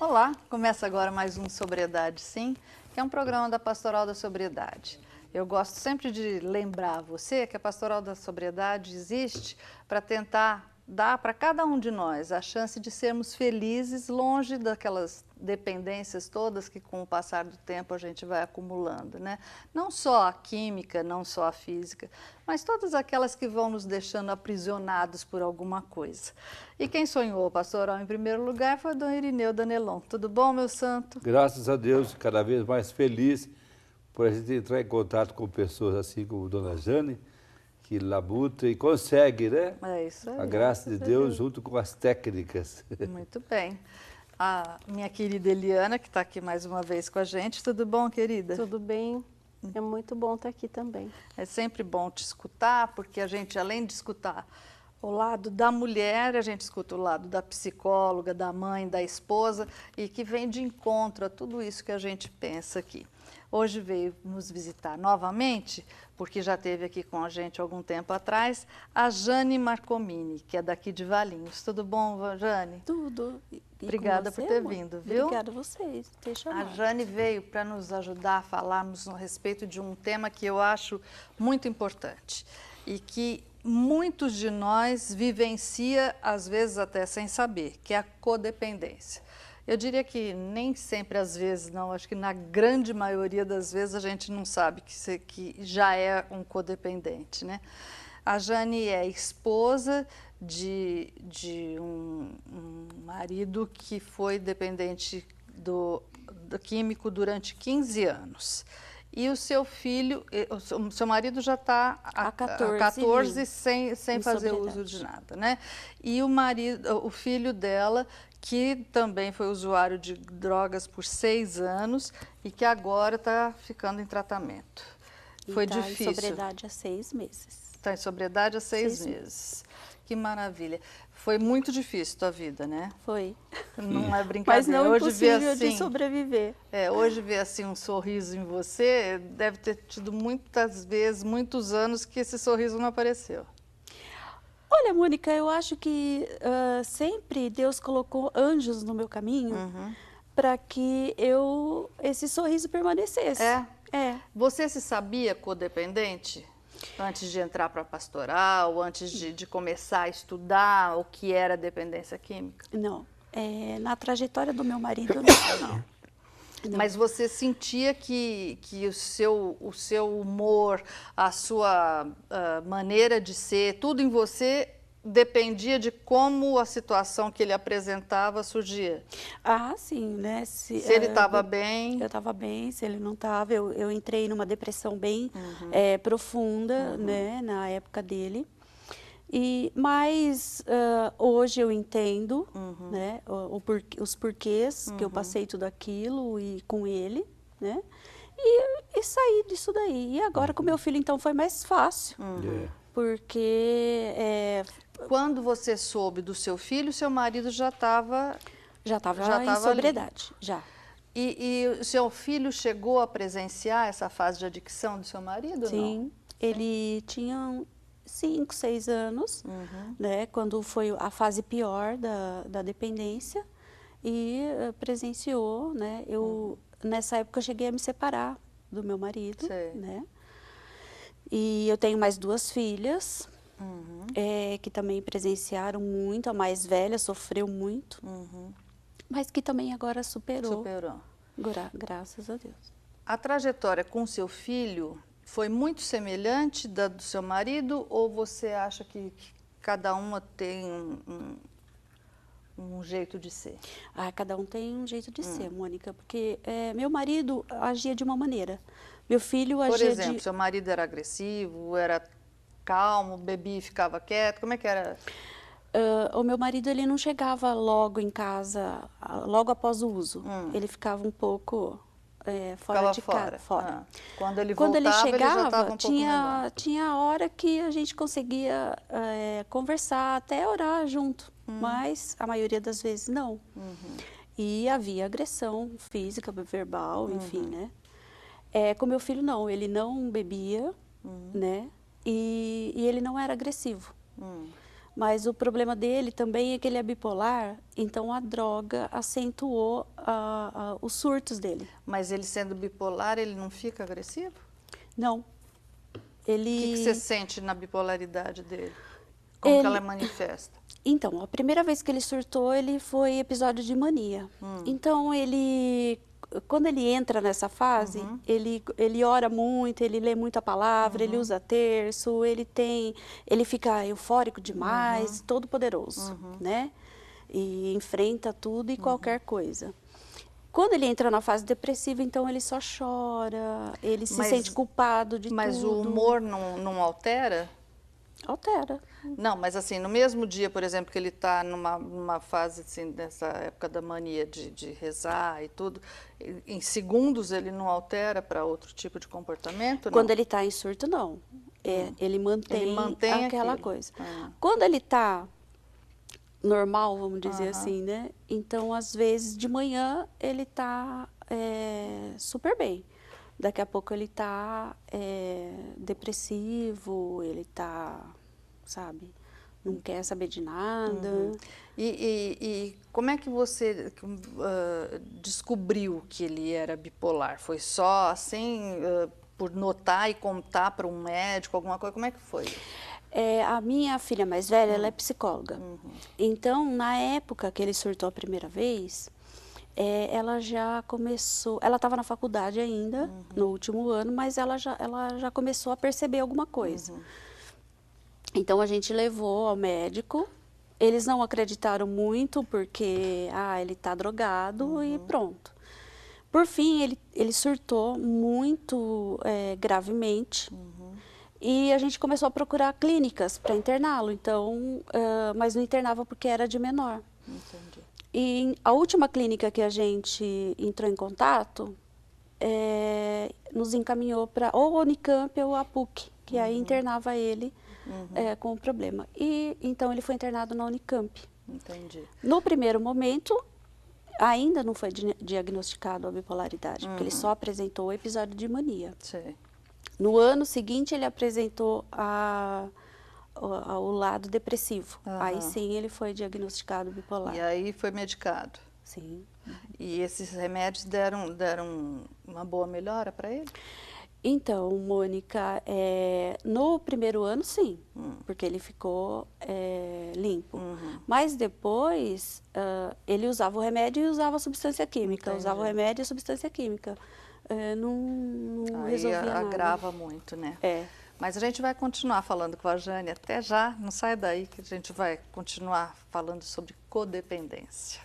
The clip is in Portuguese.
Olá, começa agora mais um Sobriedade Sim, que é um programa da Pastoral da Sobriedade. Eu gosto sempre de lembrar a você que a Pastoral da Sobriedade existe para tentar dar para cada um de nós a chance de sermos felizes longe daquelas dependências todas que com o passar do tempo a gente vai acumulando, né? Não só a química, não só a física, mas todas aquelas que vão nos deixando aprisionados por alguma coisa. E quem sonhou o pastoral em primeiro lugar foi Dom Irineu Danelon. Tudo bom, meu santo? Graças a Deus, cada vez mais feliz por a gente entrar em contato com pessoas assim como Dona Jane, que labuta e consegue, né? É isso aí. A graça de Deus junto com as técnicas. Muito bem. A minha querida Eliana, que está aqui mais uma vez com a gente. Tudo bom, querida? Tudo bem. É muito bom estar aqui também. É sempre bom te escutar, porque a gente, além de escutar o lado da mulher, a gente escuta o lado da psicóloga, da mãe, da esposa, e que vem de encontro a tudo isso que a gente pensa aqui. Hoje veio nos visitar novamente, porque já esteve aqui com a gente algum tempo atrás, a Jane Marcomini, que é daqui de Valinhos. Tudo bom, Jane? Tudo. Obrigada por ter vindo, viu? Obrigada a vocês por ter chamado. A Jane veio para nos ajudar a falarmos a respeito de um tema que eu acho muito importante e que muitos de nós vivencia, às vezes até sem saber, que é a codependência. Eu diria que nem sempre, às vezes, não, acho que na grande maioria das vezes a gente não sabe que já é um codependente, né? A Jane é esposa de um marido que foi dependente do químico durante 15 anos. E o seu filho, o seu marido já está há 14 sem fazer uso de nada, né? E o filho dela, que também foi usuário de drogas por 6 anos e que agora está ficando em tratamento. Foi difícil. Está em sobriedade há 6 meses. Está em sobriedade há 6 meses. Que maravilha. Foi muito difícil tua vida, né? Foi. Não é brincadeira. Mas não é impossível assim, de sobreviver. Hoje ver assim um sorriso em você, deve ter tido muitas vezes, muitos anos que esse sorriso não apareceu. Olha, Mônica, eu acho que sempre Deus colocou anjos no meu caminho para que esse sorriso permanecesse. É? Você se sabia codependente? Antes de entrar para a pastoral, antes de começar a estudar o que era dependência química? Não. Na trajetória do meu marido, não. Mas você sentia que o seu humor, a sua maneira de ser, tudo em você dependia de como a situação que ele apresentava surgia? Ah, sim, né? Se ele estava bem? Eu estava bem, se ele não estava. Eu entrei numa depressão bem profunda, né, na época dele. Mas hoje eu entendo, né, os porquês que eu passei tudo aquilo e com ele, né? E saí disso daí. E agora com meu filho, então, foi mais fácil. Porque... Quando você soube do seu filho, seu marido já estava em sobriedade, já. E o seu filho chegou a presenciar essa fase de adicção do seu marido? Sim, não? Ele tinha 5, 6 anos, né, quando foi a fase pior da dependência, e presenciou, né, nessa época eu cheguei a me separar do meu marido, né, e eu tenho mais 2 filhas, que também presenciaram muito, a mais velha sofreu muito, mas que também agora superou. Graças a Deus. A trajetória com seu filho foi muito semelhante da do seu marido, ou você acha que cada uma tem um jeito de ser? Cada um tem um jeito de ser, Mônica, porque meu marido agia de uma maneira, meu filho agia Por exemplo, seu marido era agressivo, era calmo, bebia e ficava quieto, como é que era? O meu marido, ele não chegava logo em casa, logo após o uso, ele ficava um pouco... fora de casa. Quando ele voltava, ele chegava, ele já estava um pouco melhor. Tinha hora que a gente conseguia conversar, até orar junto, mas a maioria das vezes não. E havia agressão física, verbal, enfim, né? Com meu filho não, ele não bebia, né? E ele não era agressivo. Mas o problema dele também é que ele é bipolar, então a droga acentuou os surtos dele. Mas ele sendo bipolar, ele não fica agressivo? Não. O Ele... que você sente na bipolaridade dele? Como que ela manifesta? Então, a primeira vez que ele surtou, ele foi episódio de mania. Então, quando ele entra nessa fase, ele ora muito, ele lê muita palavra, ele usa terço, ele fica eufórico demais, todo poderoso, né? E enfrenta tudo e qualquer coisa. Quando ele entra na fase depressiva, então ele só chora, ele se sente culpado de tudo. Mas o humor não altera? Altera. Não, mas assim, no mesmo dia, por exemplo, que ele está numa fase, assim, nessa época da mania de rezar e tudo, em segundos ele não altera para outro tipo de comportamento? Quando ele está em surto, não. Ele mantém aquela coisa. Quando ele está normal, vamos dizer assim, né? Então, às vezes, de manhã, ele está super bem. Daqui a pouco ele está depressivo, ele está, sabe, não quer saber de nada. E como é que você descobriu que ele era bipolar? Foi só assim, por notar e contar para um médico, alguma coisa? Como é que foi? A minha filha mais velha, ela é psicóloga. Então, na época que ele surtou a primeira vez, ela já começou, ela estava na faculdade ainda, no último ano, mas ela já começou a perceber alguma coisa. Então, a gente levou ao médico, eles não acreditaram muito, porque, ele está drogado e pronto. Por fim, ele surtou muito gravemente, e a gente começou a procurar clínicas para interná-lo, então, mas não internava porque era de menor. Entendi. E a última clínica que a gente entrou em contato nos encaminhou para ou a Unicamp ou a PUC, que aí internava ele com o problema. E então ele foi internado na Unicamp. Entendi. No primeiro momento, ainda não foi diagnosticado a bipolaridade, porque ele só apresentou o episódio de mania. Sim. No ano seguinte, ele apresentou o lado depressivo. Aí sim ele foi diagnosticado bipolar. E aí foi medicado? Sim. E esses remédios deram uma boa melhora para ele? Então, Mônica, no primeiro ano sim, porque ele ficou limpo. Mas depois ele usava o remédio e usava a substância química. Entendi. Usava o remédio e a substância química. Não Aí resolvia nada. agrava muito, né? Mas a gente vai continuar falando com a Jane até já. Não sai daí que a gente vai continuar falando sobre codependência.